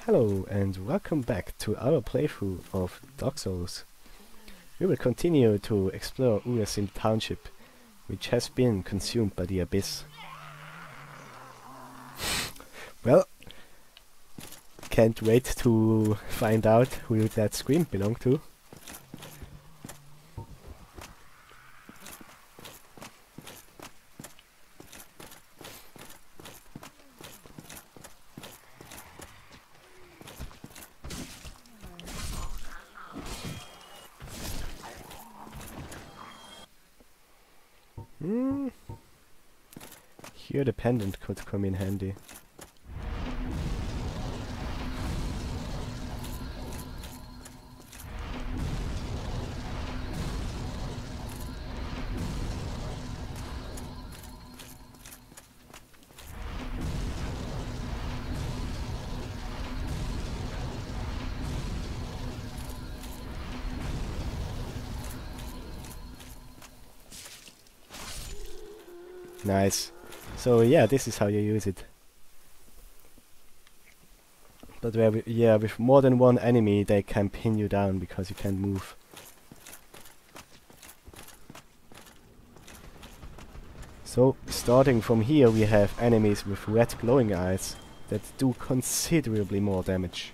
Hello and welcome back to our playthrough of Dark Souls. We will continue to explore Urasim Township, which has been consumed by the Abyss. Well, can't wait to find out who that scream belonged to. Here the pendant could come in handy. Nice. So yeah, this is how you use it. But with more than one enemy they can pin you down because you can't move. So starting from here we have enemies with red glowing eyes that do considerably more damage.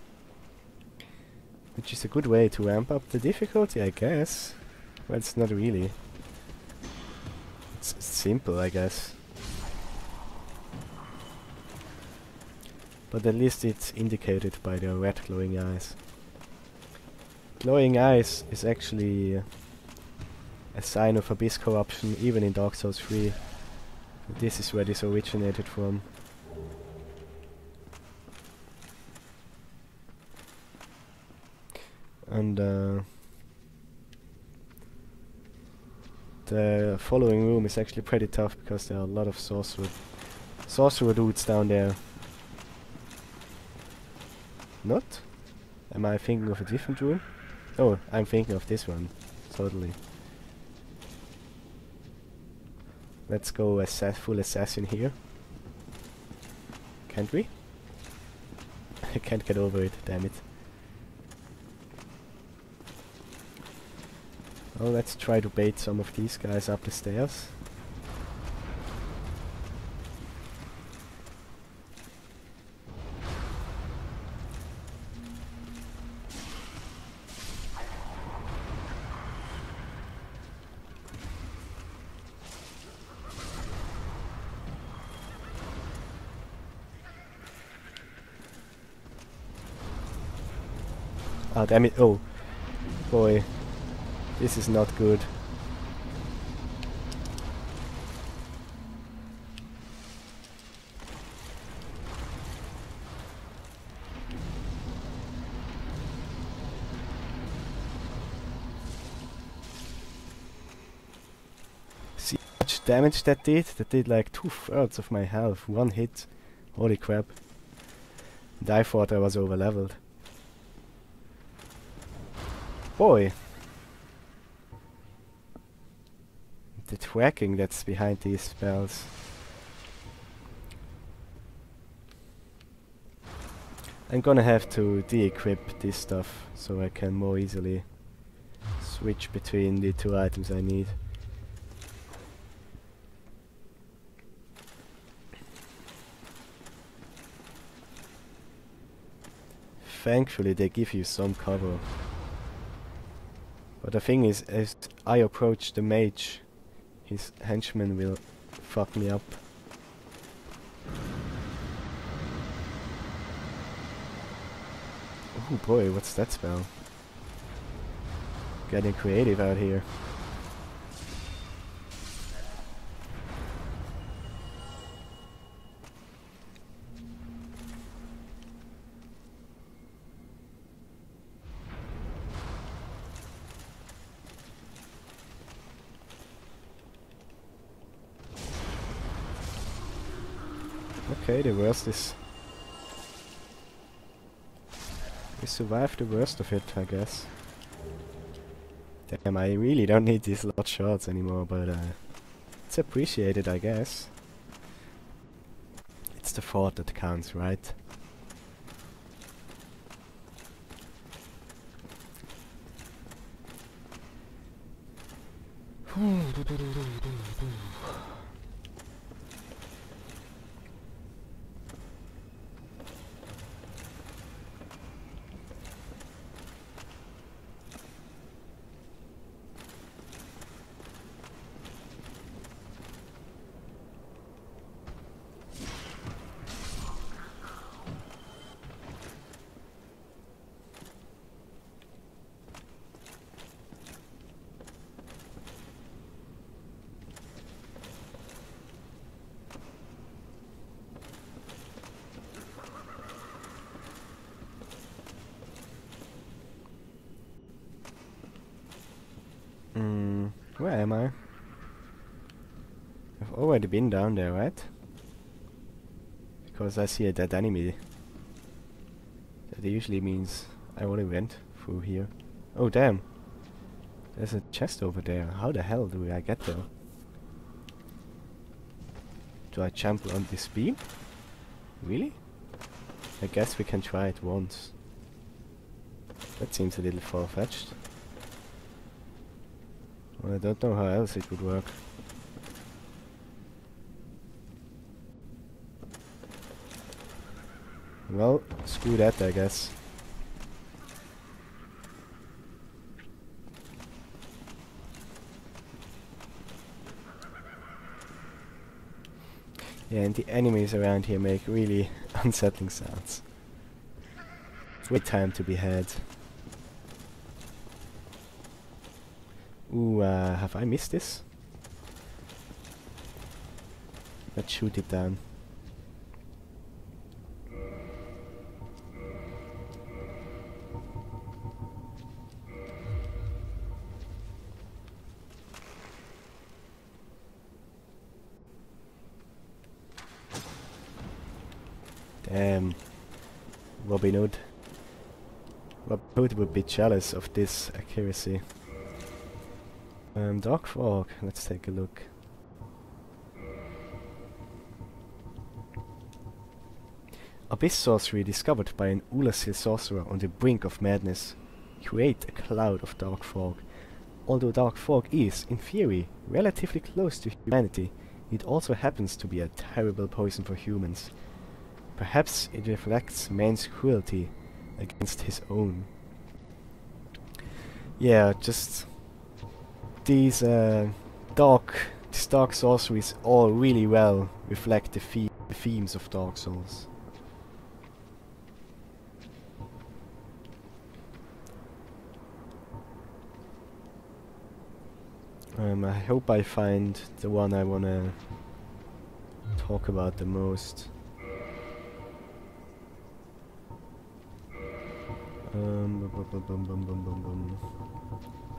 Which is a good way to ramp up the difficulty, I guess. Well, it's not really. It's simple, I guess. But at least it's indicated by the red glowing eyes. Glowing eyes is actually a sign of abyss corruption, even in Dark Souls 3. This is where this originated from. And the following room is actually pretty tough because there are a lot of sorcerer dudes down there. Not? Am I thinking of a different room? Oh, I'm thinking of this one. Totally. Let's go full assassin here. Can't we? I can't get over it, damn it. Well, let's try to bait some of these guys up the stairs. Ah, damn it. Oh, boy. This is not good. See how much damage that did? That did like 2/3 of my health. One hit. Holy crap. And I thought I was over leveled. Boy. The tracking that's behind these spells. I'm gonna have to de-equip this stuff so I can more easily switch between the two items I need. Thankfully they give you some cover. But the thing is, as I approach the mage, his henchman will fuck me up. Oh boy, what's that spell? Getting creative out here. Okay, the worst is... we survived the worst of it, I guess. Damn, I really don't need these large shards anymore, but it's appreciated, I guess. It's the thought that counts, right? Where am I? I've already been down there, right? Because I see a dead enemy. That usually means I already went through here. Oh damn! There's a chest over there. How the hell do I get there? Do I jump on this beam? Really? I guess we can try it once. That seems a little far-fetched. Well, I don't know how else it would work. Well, screw that, I guess. Yeah, and the enemies around here make really unsettling sounds. It's way time to be had. Ooh, have I missed this? Let's shoot it down. Damn. Robin Hood. Robin Hood would be jealous of this accuracy. Dark Fog, let's take a look. Abyss sorcery discovered by an Ulasil sorcerer on the brink of madness. Create a cloud of dark fog. Although dark fog is, in theory, relatively close to humanity, it also happens to be a terrible poison for humans. Perhaps it reflects man's cruelty against his own. Yeah, just these dark sorceries all really well reflect the themes of Dark Souls. I hope I find the one I wanna talk about the most.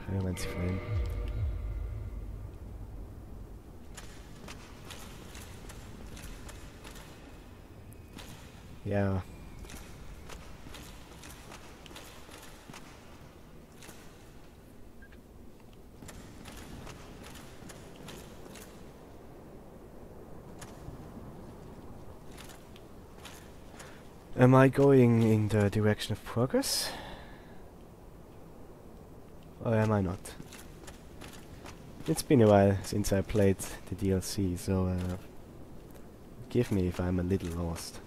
Pyromancy Flame. Yeah. Am I going in the direction of progress? Or am I not? It's been a while since I played the DLC, so forgive me if I'm a little lost.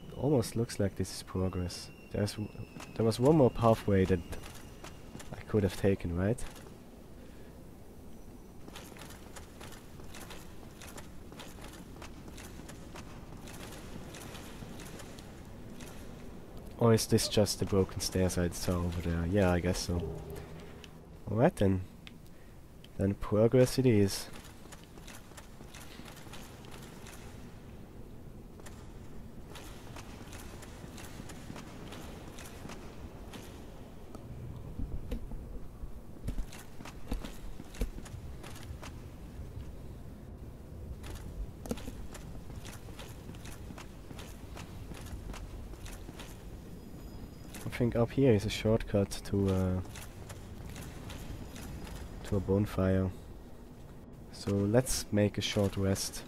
It almost looks like this is progress. There was one more pathway that I could have taken, right? Or is this just the broken stairs I saw over there? Yeah, I guess so. Alright then. Then progress it is. I think up here is a shortcut to a bonfire. So let's make a short rest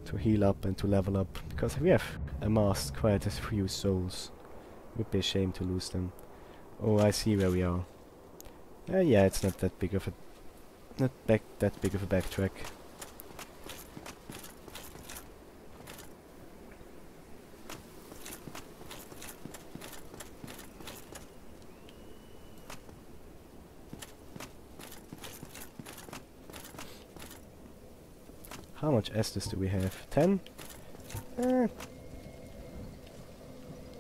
to heal up and to level up, because we have amassed quite a few souls. It would be a shame to lose them. Oh, I see where we are. Yeah, it's not that big of a... that big of a backtrack. How much Estus do we have? 10?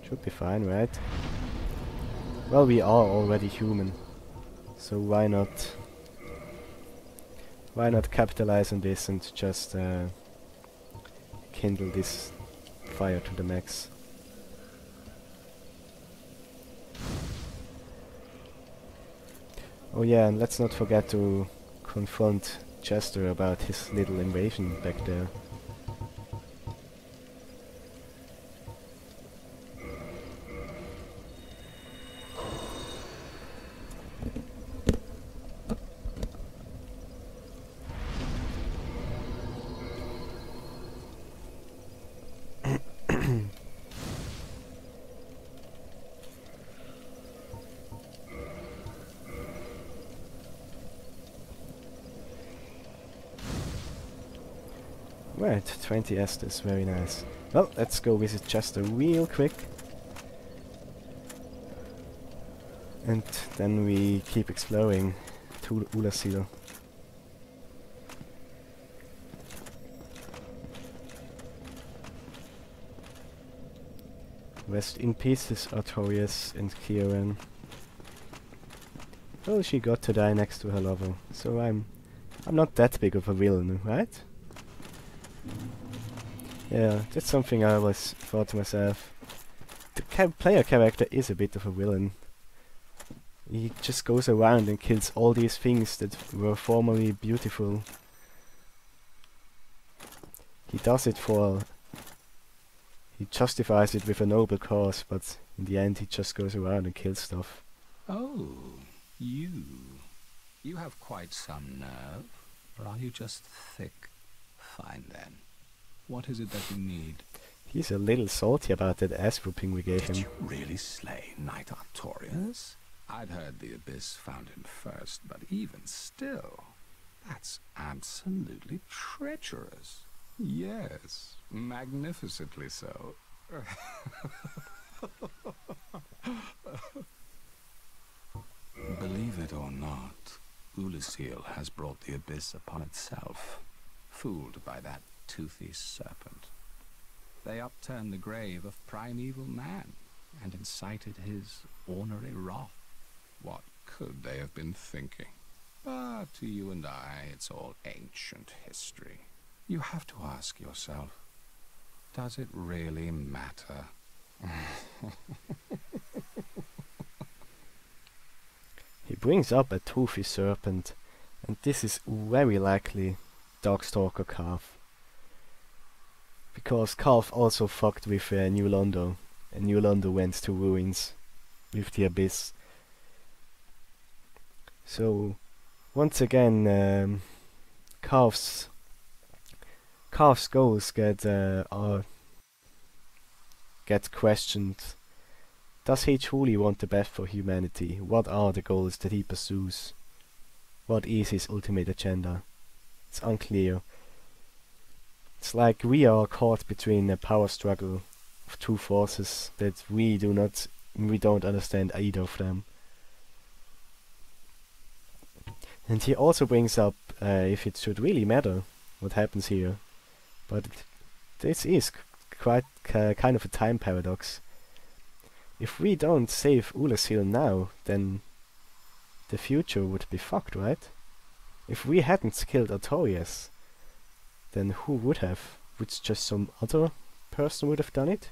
Should be fine, right? Well, we are already human, so why not capitalize on this and just kindle this fire to the max. Oh yeah, and let's not forget to confront Chester about his little invasion back there. Right, 20 Estus, very nice. Well, let's go visit Chester real quick. And then we keep exploring to Ulasil. Rest in pieces, Artorias and Kieran. Well, she got to die next to her lover, so I'm not that big of a villain, right? Yeah, that's something I always thought to myself. The player character is a bit of a villain. He just goes around and kills all these things that were formerly beautiful. He does it for... He justifies it with a noble cause, but in the end he just goes around and kills stuff. Oh, you. You have quite some nerve. Or are you just thick? Fine then. What is it that you need? He's a little salty about that ass whooping we gave him. Did you really slay Knight Artorias? I'd heard the Abyss found him first, but even still, that's absolutely treacherous. Yes, magnificently so. Believe it or not, Ulasil has brought the Abyss upon itself, fooled by that toothy serpent. They upturned the grave of primeval man and incited his ornery wrath. What could they have been thinking? But to you and I, it's all ancient history. You have to ask yourself, does it really matter? He brings up a toothy serpent, and this is very likely Darkstalker Calf. Because Calf also fucked with New Londo, and New Londo went to ruins with the Abyss. So, once again, Calf's goals get questioned. Does he truly want the best for humanity? What are the goals that he pursues? What is his ultimate agenda? It's unclear. It's like we are caught between a power struggle of two forces that we don't understand either of them. And he also brings up if it should really matter what happens here. But this is quite kind of a time paradox. If we don't save Ulasil now, then the future would be fucked, right? If we hadn't killed Artorias, then who would have? Would just some other person would have done it?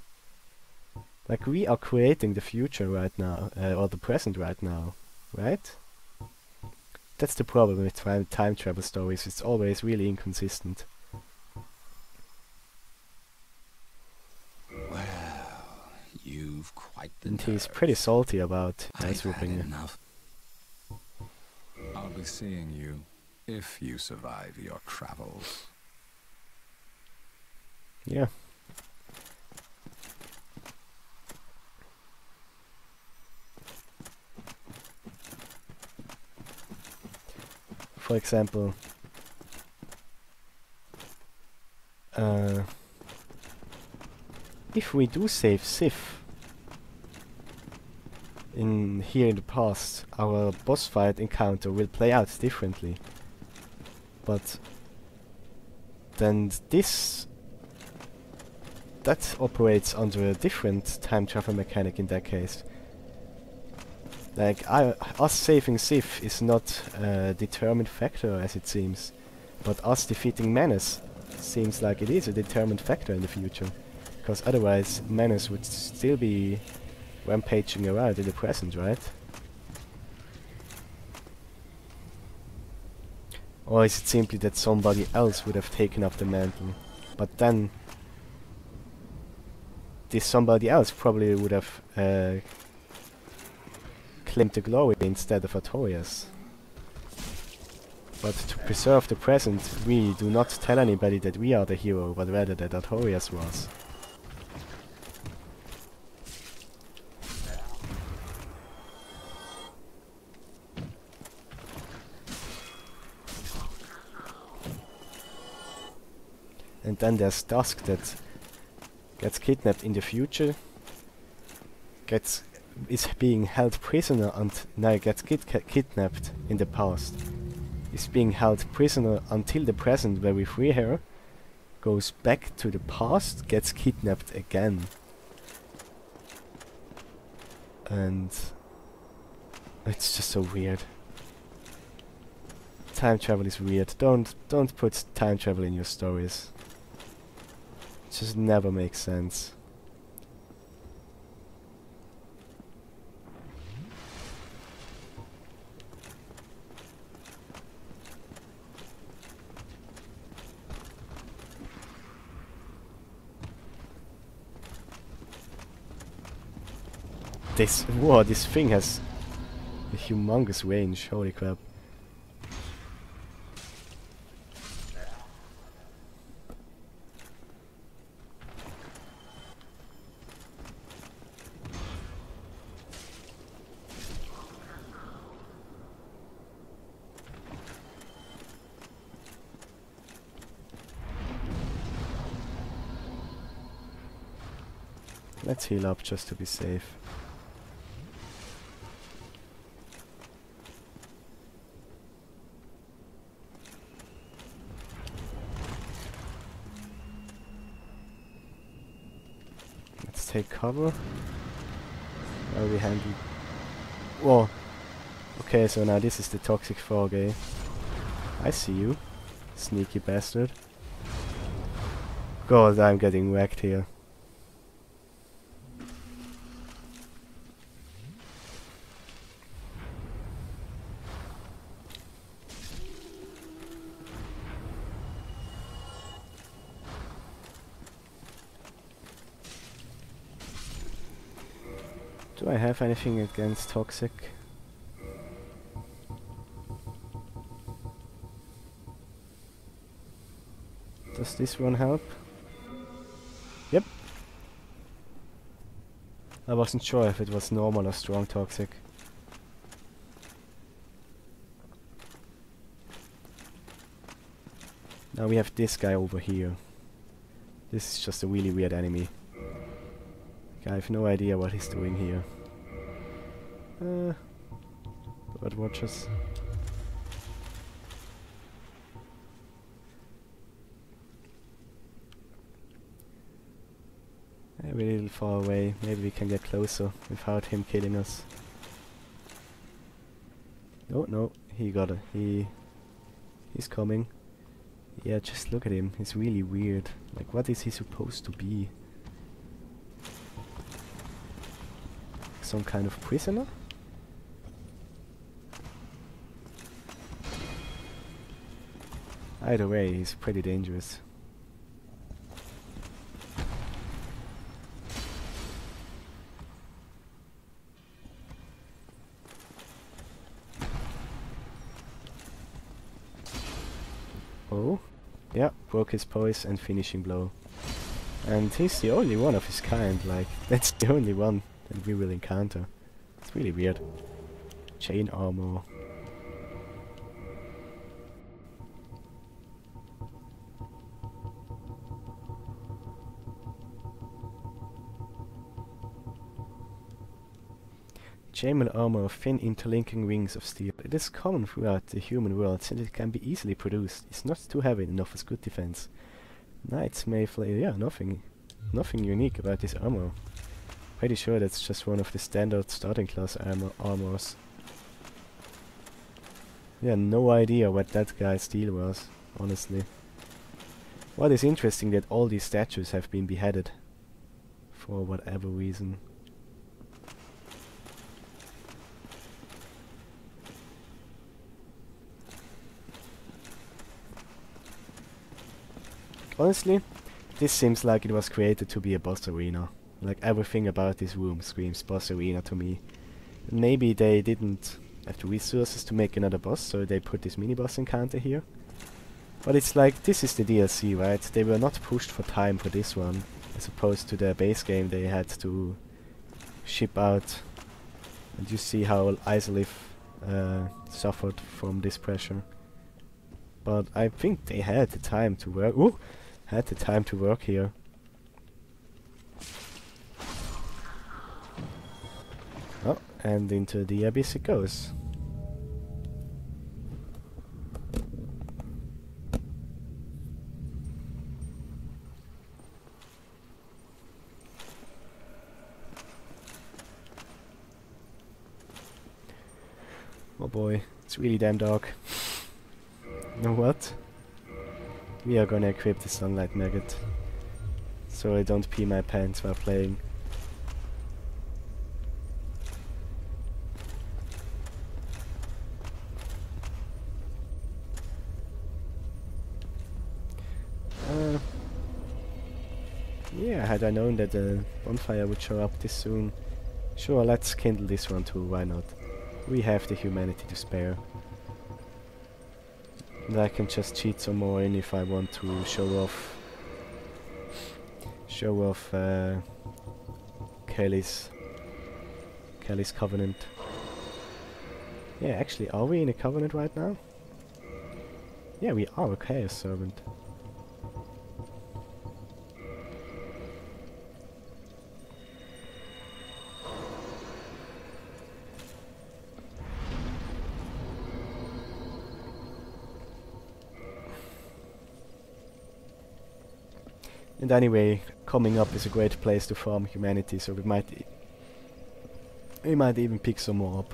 Like, we are creating the future right now, or the present right now, right? That's the problem with time travel stories, it's always really inconsistent. Well, you've quite the And he's nerve. pretty salty about I've had swooping. enough. I'll be seeing you, if you survive your travels. Yeah. for example, if we do save Sif here in the past, our boss fight encounter will play out differently. But then that operates under a different time travel mechanic in that case. Like, us saving Sif is not a determined factor as it seems, but us defeating Menace seems like it is a determined factor in the future, because otherwise Menace would still be rampaging around in the present, right? Or is it simply that somebody else would have taken up the mantle, but then this somebody else probably would have claimed the glory instead of Artorias. But to preserve the present, we do not tell anybody that we are the hero, but rather that Artorias was. And then there's Dusk that gets kidnapped in the future, is being held prisoner gets kidnapped in the past, is being held prisoner until the present where we free her, goes back to the past, gets kidnapped again. And it's just so weird. Time travel is weird. Don't put time travel in your stories. It just never makes sense. This thing has a humongous range, holy crap. Let's heal up just to be safe. Let's take cover. While we handle... Whoa! Okay, so now this is the toxic fog, eh? I see you, sneaky bastard. God, I'm getting wrecked here. Do I have anything against toxic? Does this one help? Yep. I wasn't sure if it was normal or strong toxic. Now we have this guy over here. This is just a really weird enemy. I have no idea what he's doing here. Bird watchers. We're a little far away. Maybe we can get closer without him killing us. Oh no, he got it. He's coming. Yeah, just look at him. He's really weird. Like, what is he supposed to be? Some kind of prisoner? Either way, he's pretty dangerous. Oh, yeah, broke his poise and finishing blow. And he's the only one of his kind, like, that's the only one that we will encounter. It's really weird. Chain armor. Chainmail armor of thin interlinking rings of steel. It is common throughout the human world since it can be easily produced. It's not too heavy and offers good defense. Knight's Mayflower, yeah, nothing unique about this armor. Pretty sure that's just one of the standard starting class armors. Yeah, no idea what that guy's deal was, honestly. What is interesting that all these statues have been beheaded. For whatever reason. Honestly, this seems like it was created to be a boss arena. Like everything about this room screams boss arena to me. Maybe they didn't have the resources to make another boss, so they put this mini-boss encounter here. But it's like, this is the DLC, right? They were not pushed for time for this one, as opposed to the base game they had to ship out. And you see how Isolith suffered from this pressure. But I think they had the time to work. Ooh! Had the time to work here. Oh, and into the abyss it goes. Oh boy, it's really damn dark. You know what? We are gonna equip the Sunlight Maggot, so I don't pee my pants while playing. Yeah, had I known that the bonfire would show up this soon. Sure, let's kindle this one too, why not? We have the humanity to spare. And I can just cheat some more in if I want to show off Kelly's covenant. Yeah, actually, are we in a covenant right now? Yeah, we are a chaos servant. And anyway, coming up is a great place to farm humanity, so we might even pick some more up.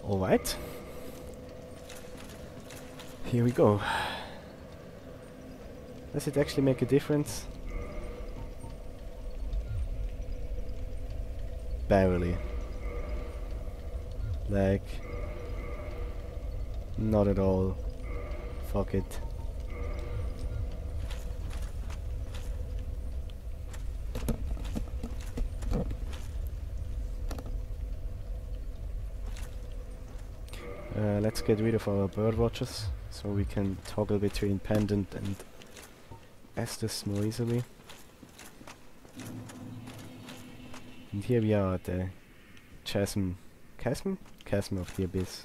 Alright. Here we go. Does it actually make a difference? Barely. Like, not at all. Fuck it. Let's get rid of our bird watchers, so we can toggle between Pendant and Estus more easily. And here we are at the chasm of the abyss.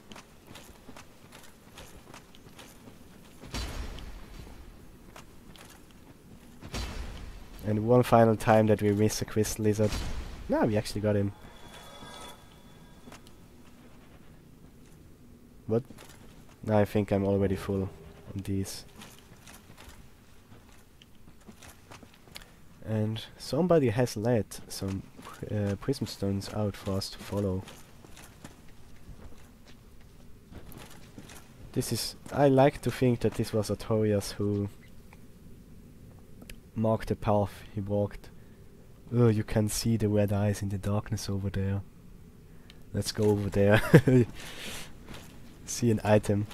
And one final time that we miss a crystal lizard. No, we actually got him. What? No, I think I'm already full on these. And somebody has let some prism stones out for us to follow. This is... I like to think that this was Artorias who marked the path he walked. Oh, you can see the red eyes in the darkness over there. Let's go over there. See an item.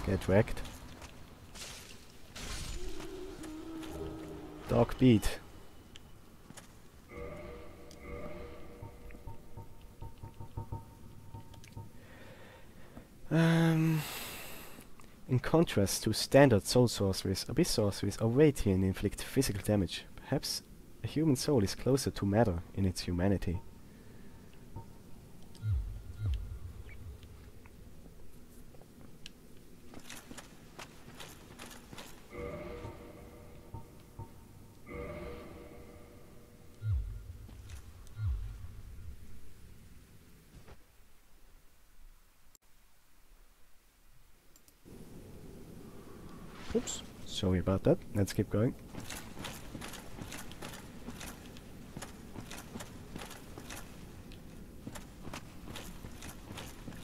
Get wrecked. Dog beat. In contrast to standard soul sorceries, abyss sorceries are weightier and inflict physical damage. Perhaps a human soul is closer to matter in its humanity. Oops, sorry about that. Let's keep going.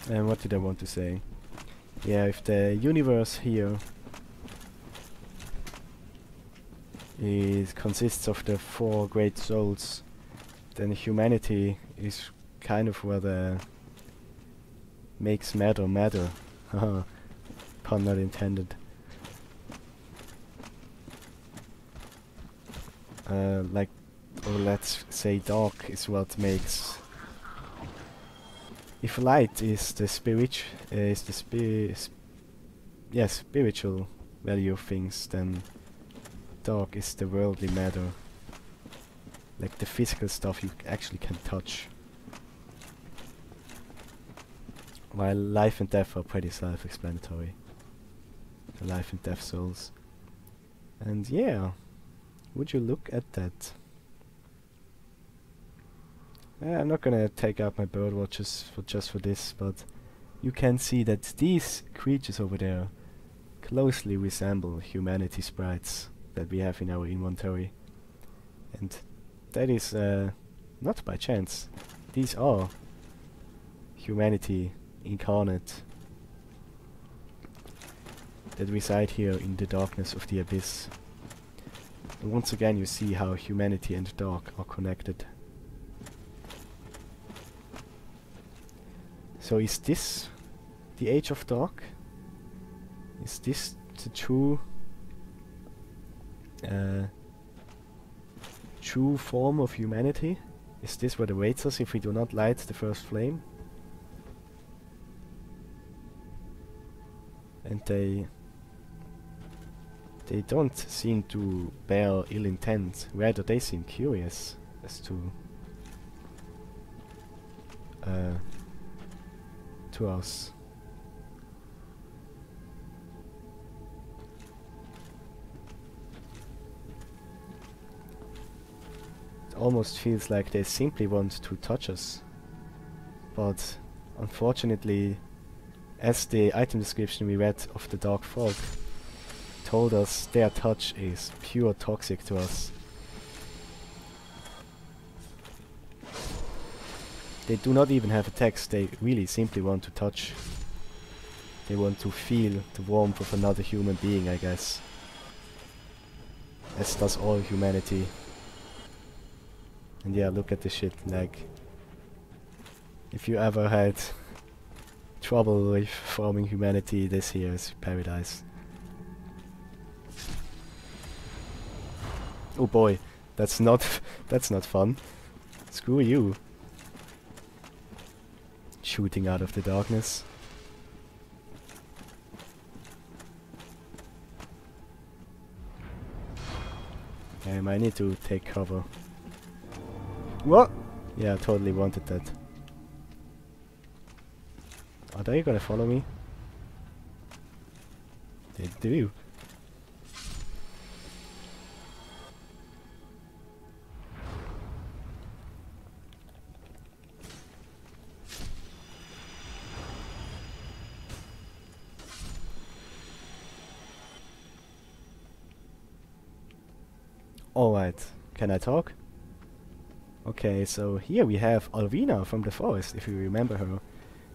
And what did I want to say? Yeah, if the universe here consists of the 4 great souls, then humanity is kind of what makes matter matter. Haha, pun not intended. Like, or let's say dark is what makes... If light is the spiritual value of things, then dark is the worldly matter. Like the physical stuff you actually can touch. While life and death are pretty self-explanatory. The life and death souls. And yeah, would you look at that? I'm not gonna take out my bird watches just for this, but you can see that these creatures over there closely resemble humanity sprites that we have in our inventory. And that is not by chance. These are humanity incarnate that reside here in the darkness of the abyss. And once again you see how humanity and dark are connected. So is this the Age of Dark? Is this the true form of humanity? Is this what awaits us if we do not light the first flame? And they don't seem to bear ill intent, rather they seem curious as to us. It almost feels like they simply want to touch us, but unfortunately, as the item description we read of the Dark Fog told us, their touch is pure toxic to us. They do not even have a text, they really simply want to touch. They want to feel the warmth of another human being, I guess. As does all humanity. And yeah, look at this shit, like... If you ever had trouble with forming humanity, this here is paradise. Oh boy, that's not fun. Screw you. Shooting out of the darkness. I might need to take cover. What? Yeah, I totally wanted that. Are they gonna follow me? They do. Alright, can I talk? Okay, so here we have Alvina from the forest, if you remember her.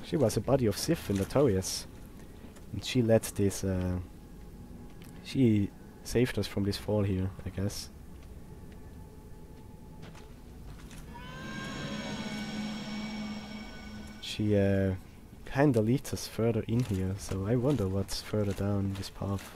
She was a buddy of Sif and Notorious. And she led this, she saved us from this fall here, I guess. She kinda leads us further in here, so I wonder what's further down this path.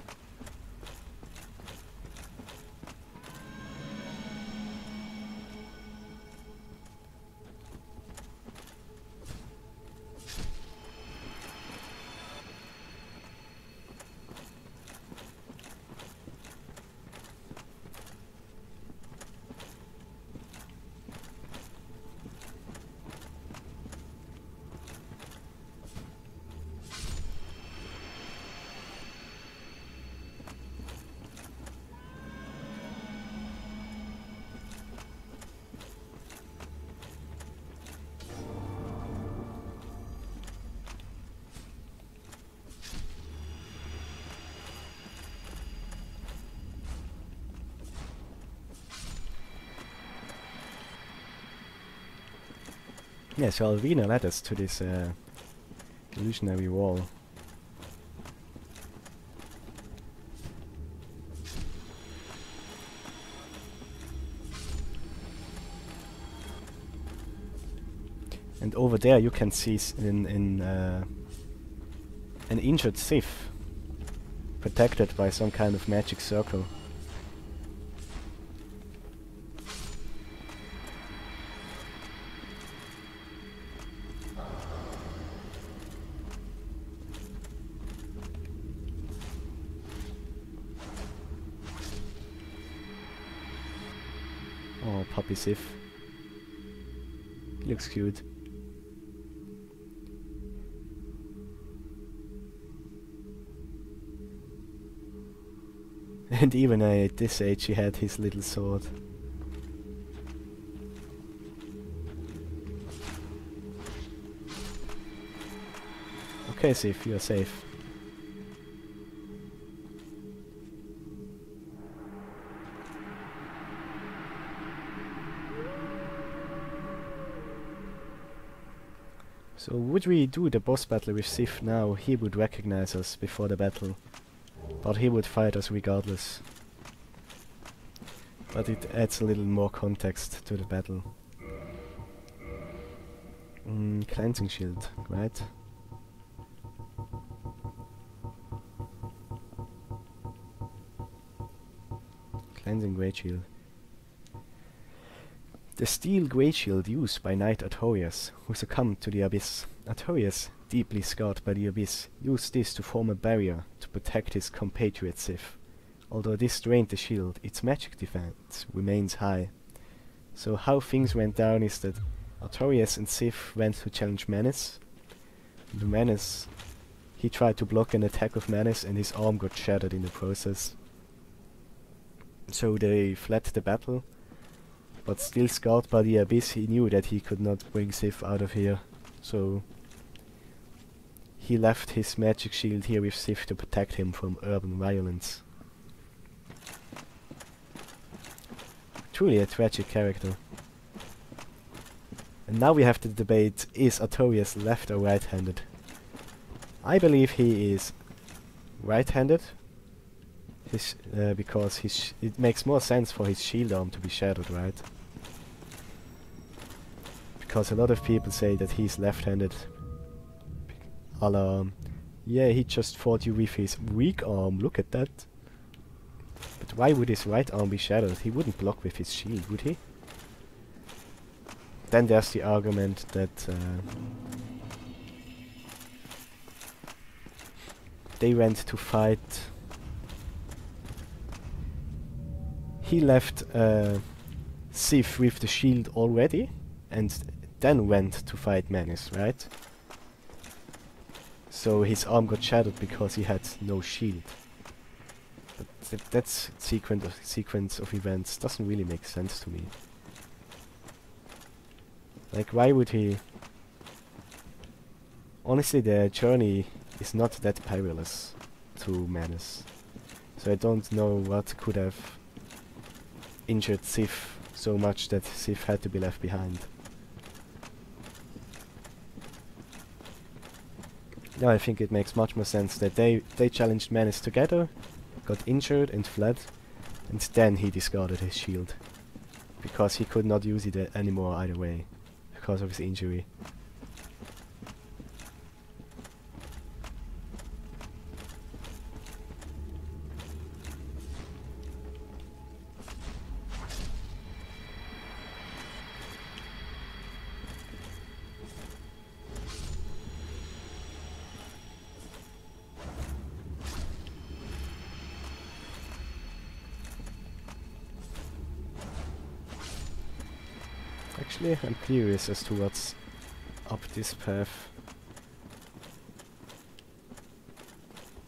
Yeah, so Alvina led us to this illusionary wall. And over there you can see an injured Sith, protected by some kind of magic circle. Oh, puppy Sith. He looks cute. And even at this age he had his little sword. Okay, Sif, you're safe. So would we do the boss battle with Sif now, he would recognize us before the battle. But he would fight us regardless. But it adds a little more context to the battle. Cleansing shield, right? Cleansing great shield. The steel great shield used by Knight Artorias, who succumbed to the Abyss. Artorias, deeply scarred by the Abyss, used this to form a barrier to protect his compatriot Sith. Although this drained the shield, its magic defense remains high. So how things went down is that Artorias and Sith went to challenge Menace. The Menace, he tried to block an attack of Menace and his arm got shattered in the process. So they fled the battle. But still scarred by the Abyss, he knew that he could not bring Sif out of here, so he left his magic shield here with Sif to protect him from urban violence. Truly a tragic character. And now we have the debate, is Artorias left or right-handed? I believe he is right-handed, because it makes more sense for his shield arm to be shattered, right? Because a lot of people say that he's left-handed. Yeah, he just fought you with his weak arm, look at that. But why would his right arm be shattered? He wouldn't block with his shield, would he? Then there's the argument that they went to fight. He left Sif with the shield already, and then went to fight Menace, right? So his arm got shattered because he had no shield. But that sequence of events doesn't really make sense to me. Like, why would he... Honestly, the journey is not that perilous to Menace. So I don't know what could have injured Sif so much that Sif had to be left behind. Now I think it makes much more sense that they challenged Menace together, got injured and fled, and then he discarded his shield. Because he could not use it anymore either way, because of his injury. Actually, I'm curious as to what's up this path.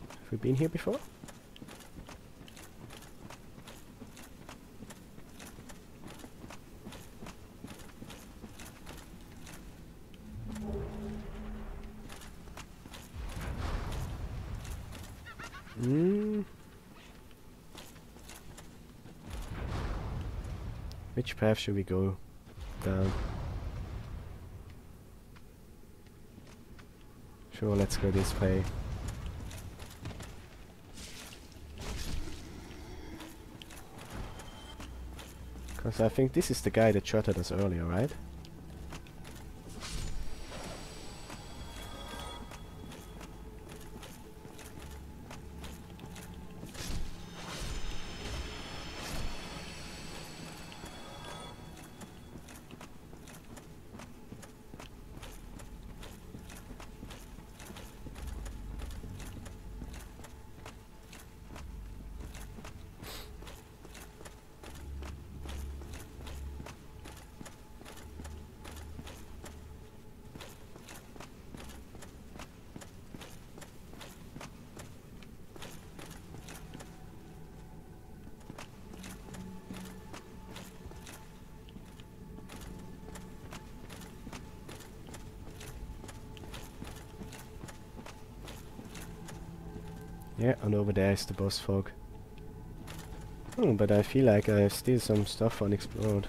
Have we been here before? Which path should we go down? Sure, let's go this way. Because I think this is the guy that shot at us earlier, right? Yeah, and over there is the boss fog. Oh, but I feel like I have still some stuff unexplored.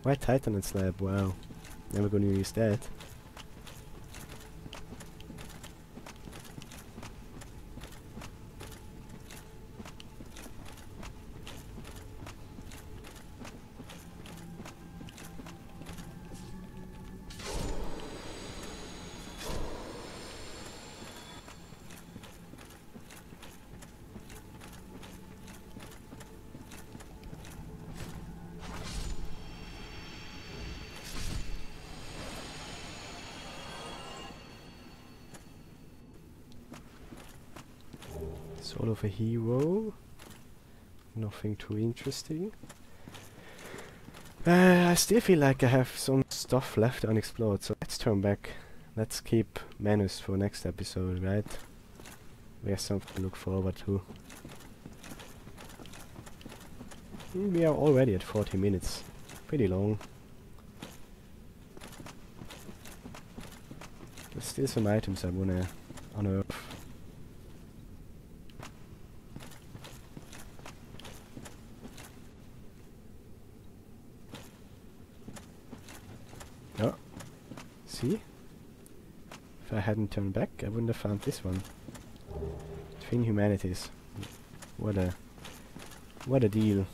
White Titan slab, wow. Never gonna use that. Soul of a hero. Nothing too interesting. I still feel like I have some stuff left unexplored, so let's turn back. Let's keep Manus for next episode, right? We have something to look forward to. We are already at 40 minutes. Pretty long. There's still some items I wanna unearth. Oh, see? If I hadn't turned back, I wouldn't have found this one. Twin Humanities. What a deal.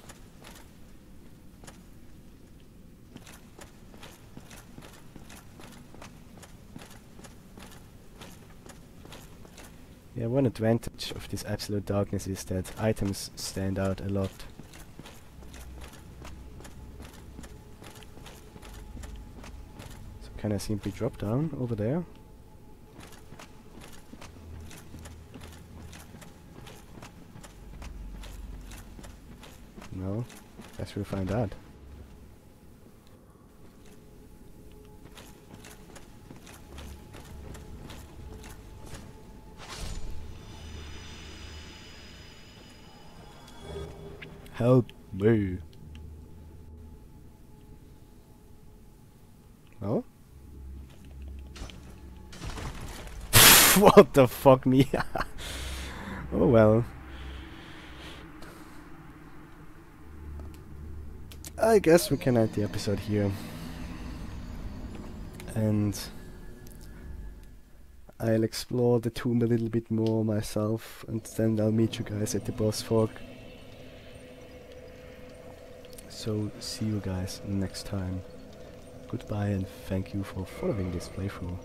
Yeah, one advantage of this absolute darkness is that items stand out a lot. So can I simply drop down over there? No, guess we'll find out. Help me. Oh? What the fuck me? Oh well. I guess we can end the episode here. And I'll explore the tomb a little bit more myself, and then I'll meet you guys at the boss fog. So see you guys next time. Goodbye and thank you for following this playthrough.